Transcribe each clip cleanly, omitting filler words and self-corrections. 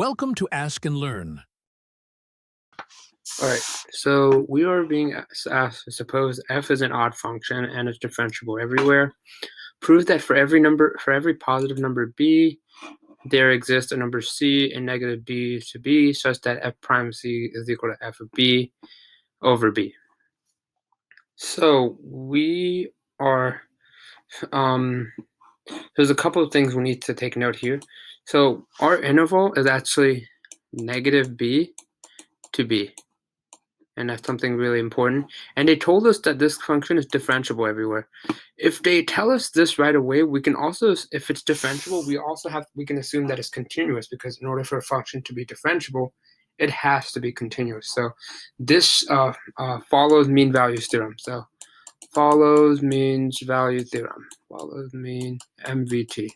Welcome to Ask and Learn. All right, so we are being asked to suppose f is an odd function and it's differentiable everywhere. Prove that for every positive number b, there exists a number c and negative b to b such that f prime c is equal to f of b over b. So we are, there's a couple of things we need to take note here. So our interval is actually negative b to b. And that's something really important. And they told us that this function is differentiable everywhere. If they tell us this right away, we can also, if it's differentiable, we can assume that it's continuous, because in order for a function to be differentiable, it has to be continuous. So this follows mean values theorem. So follows means value theorem, follows mean MVT.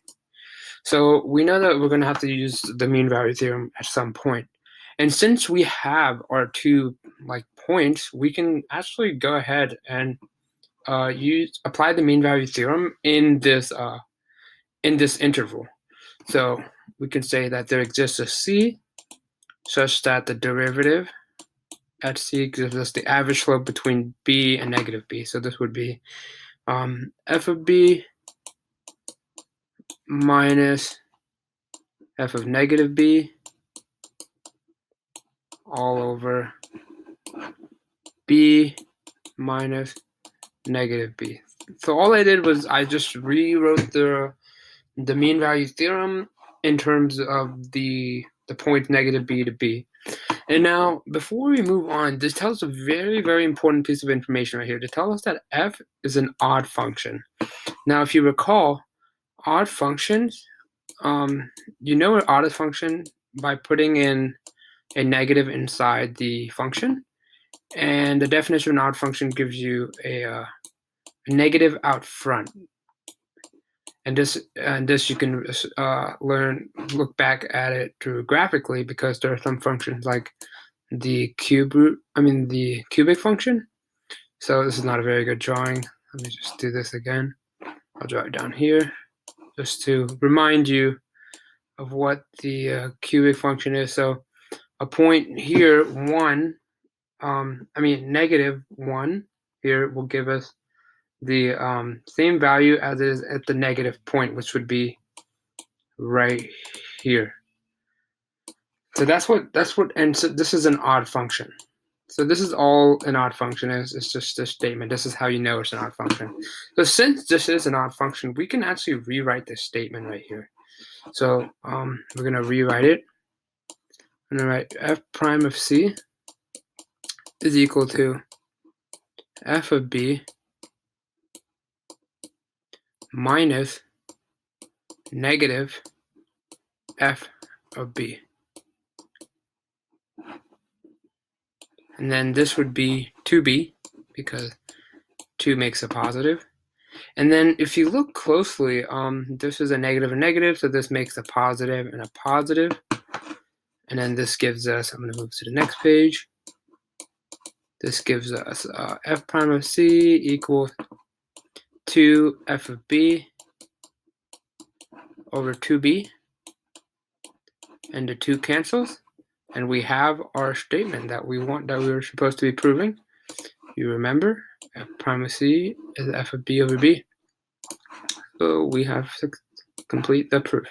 So we know that we're going to have to use the mean value theorem at some point. And since we have our two points, we can actually go ahead and apply the mean value theorem in this interval. So we can say that there exists a c such that the derivative at c gives us the average slope between b and negative b. So this would be f of b minus f of negative b all over b minus negative b. So all I did was I just rewrote the mean value theorem in terms of the point negative b to b. And now, before we move on, this tells a very, very important piece of information right here to tell us that f is an odd function. Now, if you recall, odd functions, you know an odd function by putting in a negative inside the function. And the definition of an odd function gives you a negative out front. And this you can look back at it graphically, because there are some functions like the cubic function. So this is not a very good drawing. Let me just do this again. I'll draw it down here just to remind you of what the cubic function is. So a point here, negative 1 here will give us the same value as it is at the negative point, which would be right here. So that's what, and so this is an odd function. So this is all an odd function is. It's just this statement. This is how you know it's an odd function. So since this is an odd function, we can actually rewrite this statement right here. So we're going to rewrite it. I'm going to write f prime of c is equal to f of b minus negative f of b. And then this would be 2b, because 2 makes a positive. And then if you look closely, this is a negative and negative, so this makes a positive and a positive. And then this gives us, I'm going to move to the next page. This gives us f prime of c equals 2 f of b over 2b. And the 2 cancels. And we have our statement that we were supposed to be proving. You remember, f prime of c is f of b over b. So we have to complete the proof.